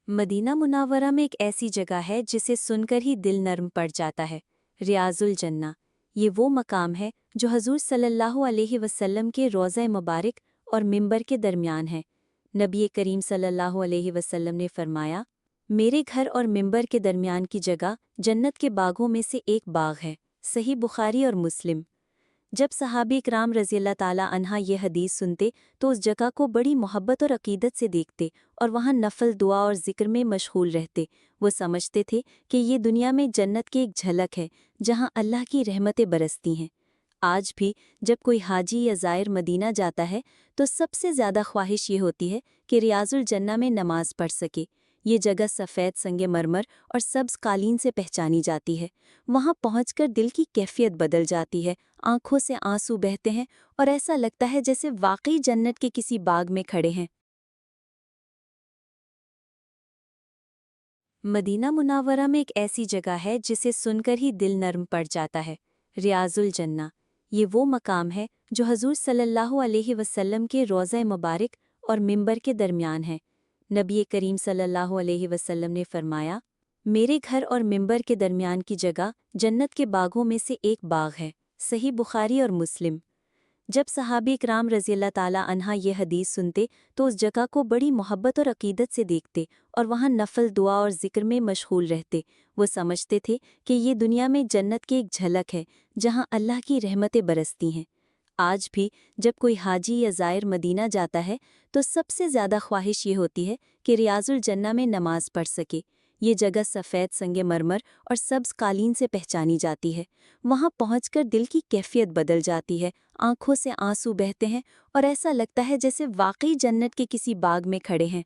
Medina मुनावरा में एक ऐसी जगह है जिसे सुनकर ही दिल नर्म पड़ जाता है। रियाजुल जन्ना, ये वो मकाम है जो हजूर सल्लल्लाहु अलैहि वसल्लम के रोज़ा मुबारक और मिंबर के दरमियान है। नबी करीम सल्लल्लाहु अलैहि वसल्लम ने फरमाया, मेरे घर और मिंबर के दरमियान की जगह जन्नत के बागों में से एक बाग है। सही बुखारी और मुस्लिम। जब सहाबी इकराम रज़ियल्लाहु ताला अन्हा ये हदीस सुनते तो उस जगह को बड़ी मोहब्बत और अकीदत से देखते और वहाँ नफल दुआ और ज़िक्र में मशगूल रहते। वो समझते थे कि ये दुनिया में जन्नत की एक झलक है जहाँ अल्लाह की रहमतें बरसती हैं। आज भी जब कोई हाजी या ज़ायर मदीना जाता है तो सबसे ज़्यादा ख्वाहिश ये होती है कि रियाजुल जन्ना में नमाज पढ़ सके। ये जगह सफ़ेद संगे मरमर और सब्ज़ कालीन से पहचानी जाती है। वहाँ पहुंचकर दिल की कैफियत बदल जाती है, आंखों से आंसू बहते हैं और ऐसा लगता है जैसे वाकई जन्नत के किसी बाग में खड़े हैं। मदीना मुनावरा में एक ऐसी जगह है जिसे सुनकर ही दिल नर्म पड़ जाता है। रियाजुल जन्ना, ये वो मकाम है जो हजूर सल्लल्लाहु अलैहि वसल्लम के रोज़ा मुबारक और मिंबर के दरमियान है। नबी करीम सल्लल्लाहु अलैहि वसल्लम ने फरमाया, मेरे घर और मिंबर के दरमियान की जगह जन्नत के बागों में से एक बाग है। सही बुखारी और मुस्लिम। जब सहाबी इकराम रज़ियल्लाहु ताला अन्हा ये हदीस सुनते तो उस जगह को बड़ी मोहब्बत और अकीदत से देखते और वहाँ नफल दुआ और ज़िक्र में मशगूल रहते। वो समझते थे कि ये दुनिया में जन्नत की एक झलक है जहाँ अल्लाह की रहमतें बरसती हैं। आज भी जब कोई हाजी या ज़ायर मदीना जाता है तो सबसे ज़्यादा ख्वाहिश ये होती है कि रियाजुल जन्ना में नमाज पढ़ सके। ये जगह सफ़ेद संगे मरमर और सब्ज़ कालीन से पहचानी जाती है। वहाँ पहुंचकर दिल की कैफियत बदल जाती है, आंखों से आंसू बहते हैं और ऐसा लगता है जैसे वाकई जन्नत के किसी बाग में खड़े हैं।